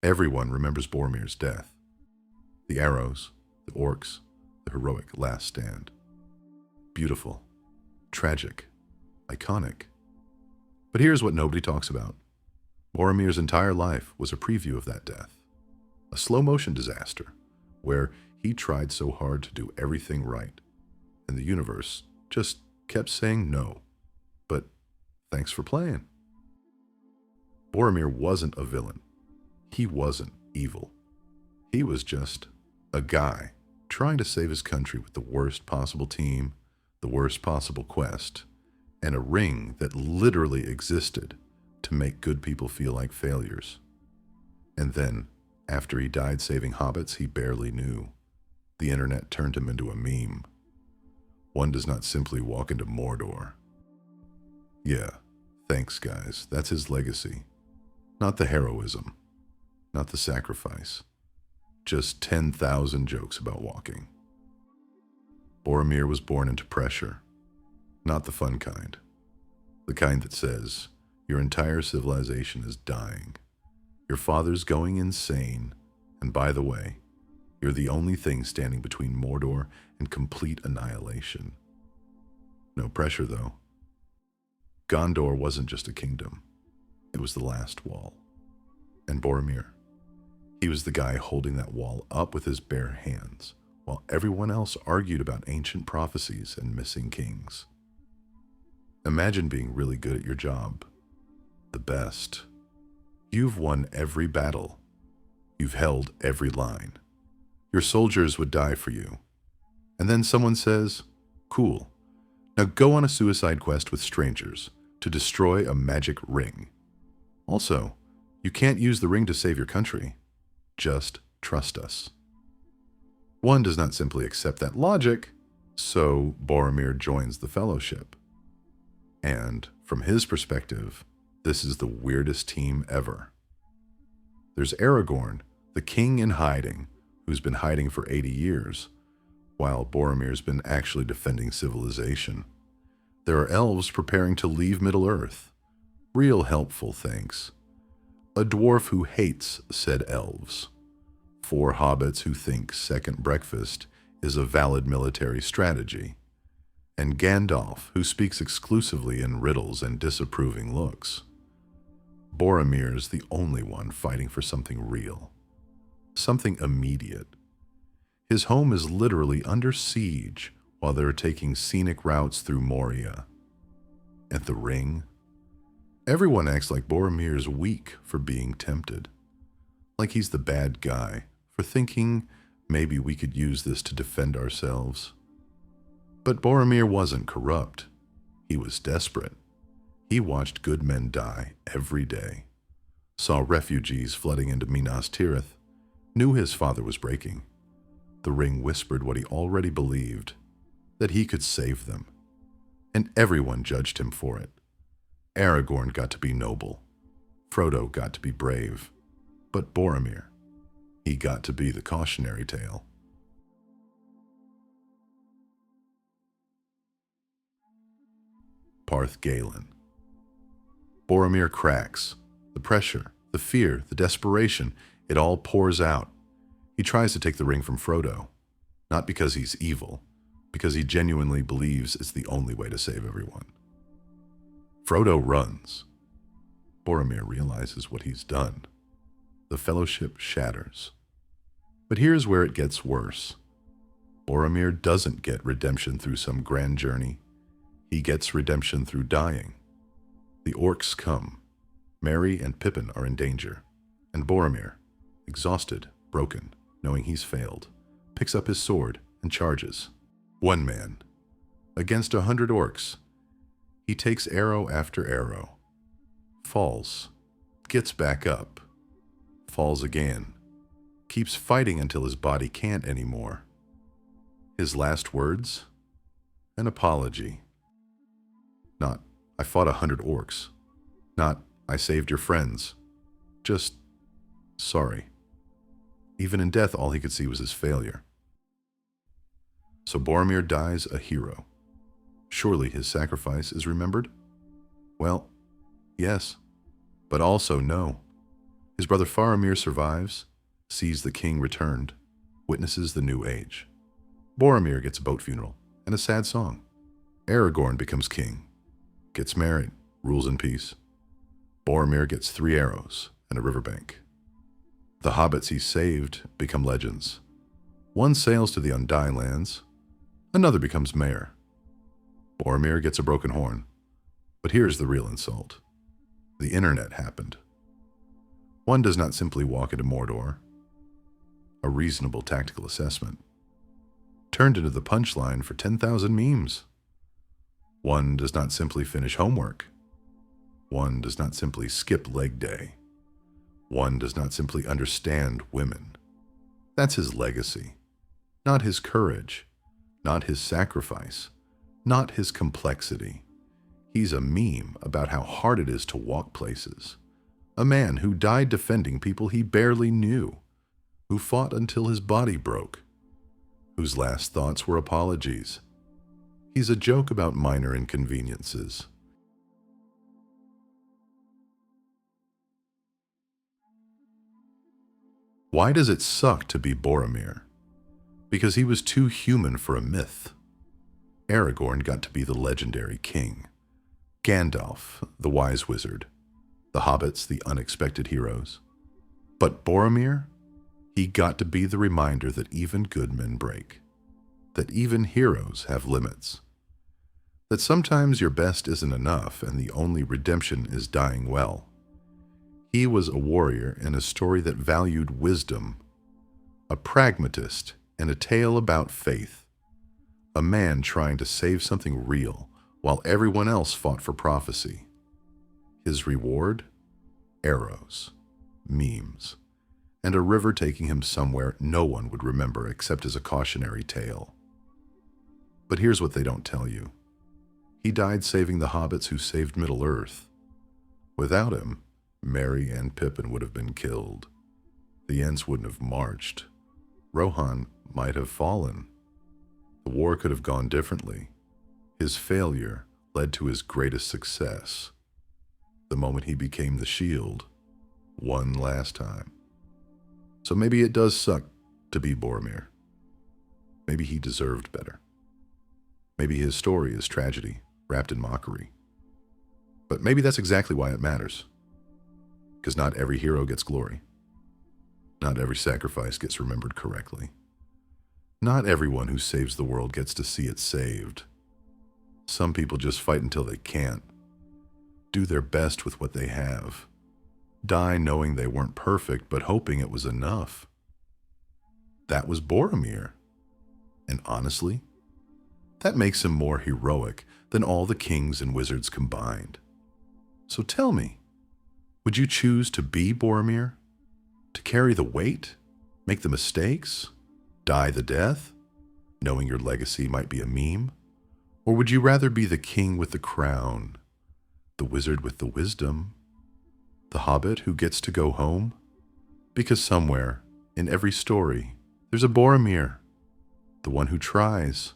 Everyone remembers Boromir's death. The arrows, the orcs, the heroic last stand. Beautiful, tragic, iconic. But here's what nobody talks about. Boromir's entire life was a preview of that death. A slow-motion disaster, where he tried so hard to do everything right, and the universe just kept saying no. But thanks for playing. Boromir wasn't a villain. He wasn't evil. He was just a guy trying to save his country with the worst possible team, the worst possible quest, and a ring that literally existed to make good people feel like failures. And then, after he died saving hobbits he barely knew, the internet turned him into a meme. One does not simply walk into Mordor. Yeah, thanks guys, that's his legacy. Not the heroism, not the sacrifice. Just 10,000 jokes about walking. Boromir was born into pressure, not the fun kind. The kind that says, your entire civilization is dying. Your father's going insane, and by the way, you're the only thing standing between Mordor and complete annihilation. No pressure, though. Gondor wasn't just a kingdom. It was the last wall. And Boromir, he was the guy holding that wall up with his bare hands, while everyone else argued about ancient prophecies and missing kings. Imagine being really good at your job. The best. You've won every battle. You've held every line. Your soldiers would die for you. And then someone says, cool, now go on a suicide quest with strangers to destroy a magic ring. Also, you can't use the ring to save your country. Just trust us. One does not simply accept that logic, so Boromir joins the Fellowship. And from his perspective, this is the weirdest team ever. There's Aragorn, the king in hiding, who's been hiding for 80 years, while Boromir's been actually defending civilization. There are elves preparing to leave Middle-earth. Real helpful, thanks. A dwarf who hates said elves. 4 hobbits who think second breakfast is a valid military strategy. And Gandalf, who speaks exclusively in riddles and disapproving looks. Boromir's the only one fighting for something real. Something immediate. His home is literally under siege while they're taking scenic routes through Moria. And the ring? Everyone acts like Boromir's weak for being tempted. Like he's the bad guy for thinking maybe we could use this to defend ourselves. But Boromir wasn't corrupt. He was desperate. He watched good men die every day, saw refugees flooding into Minas Tirith, knew his father was breaking. The ring whispered what he already believed, that he could save them. And everyone judged him for it. Aragorn got to be noble. Frodo got to be brave. But Boromir, he got to be the cautionary tale. Parth Galen. Boromir cracks. The pressure, the fear, the desperation, it all pours out. He tries to take the ring from Frodo, not because he's evil, because he genuinely believes it's the only way to save everyone. Frodo runs. Boromir realizes what he's done. The Fellowship shatters. But here's where it gets worse. Boromir doesn't get redemption through some grand journey. He gets redemption through dying. The orcs come. Merry and Pippin are in danger. And Boromir, exhausted, broken, knowing he's failed, picks up his sword and charges. One man. Against 100 orcs. He takes arrow after arrow. Falls. Gets back up. Falls again. Keeps fighting until his body can't anymore. His last words? An apology. Not, I fought 100 orcs. Not, I saved your friends. Just, sorry. Even in death, all he could see was his failure. So Boromir dies a hero. Surely his sacrifice is remembered? Well, yes, but also no. His brother Faramir survives, sees the king returned, witnesses the new age. Boromir gets a boat funeral and a sad song. Aragorn becomes king, gets married, rules in peace. Boromir gets 3 arrows and a riverbank. The hobbits he saved become legends. One sails to the Undying Lands, another becomes mayor. Boromir gets a broken horn. But here's the real insult. The internet happened. One does not simply walk into Mordor. A reasonable tactical assessment turned into the punchline for 10,000 memes. One does not simply finish homework. One does not simply skip leg day. One does not simply understand women. That's his legacy, not his courage, not his sacrifice, not his complexity. He's a meme about how hard it is to walk places. A man who died defending people he barely knew, who fought until his body broke, whose last thoughts were apologies. He's a joke about minor inconveniences. Why does it suck to be Boromir? Because he was too human for a myth. Aragorn got to be the legendary king. Gandalf, the wise wizard. The hobbits, the unexpected heroes. But Boromir? He got to be the reminder that even good men break. That even heroes have limits. That sometimes your best isn't enough and the only redemption is dying well. He was a warrior in a story that valued wisdom, a pragmatist in a tale about faith, a man trying to save something real while everyone else fought for prophecy. His reward? Arrows, memes, and a river taking him somewhere no one would remember except as a cautionary tale. But here's what they don't tell you. He died saving the hobbits who saved Middle-earth. Without him, Merry and Pippin would have been killed. The Ents wouldn't have marched. Rohan might have fallen. The war could have gone differently. His failure led to his greatest success. The moment he became the shield, one last time. So maybe it does suck to be Boromir. Maybe he deserved better. Maybe his story is tragedy, wrapped in mockery. But maybe that's exactly why it matters. Because not every hero gets glory. Not every sacrifice gets remembered correctly. Not everyone who saves the world gets to see it saved. Some people just fight until they can't. Do their best with what they have. Die knowing they weren't perfect, but hoping it was enough. That was Boromir. And honestly, that makes him more heroic than all the kings and wizards combined. So tell me, would you choose to be Boromir? To carry the weight? Make the mistakes? Die the death? Knowing your legacy might be a meme? Or would you rather be the king with the crown? The wizard with the wisdom? The hobbit who gets to go home? Because somewhere, in every story, there's a Boromir. The one who tries.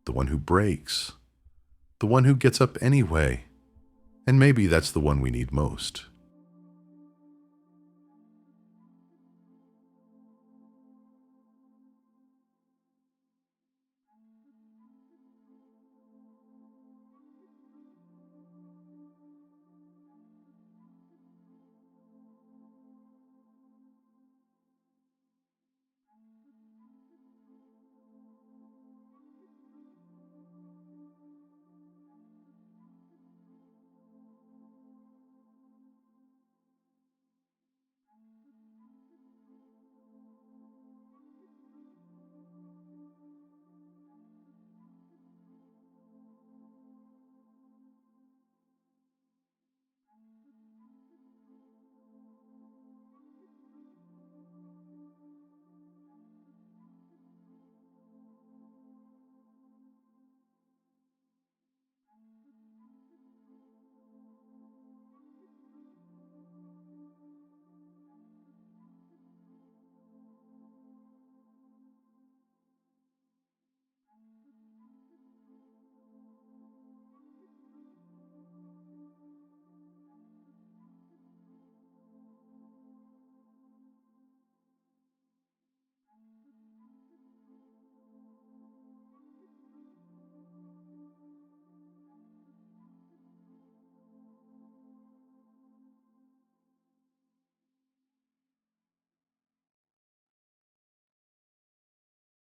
The one who breaks. The one who gets up anyway. And maybe that's the one we need most.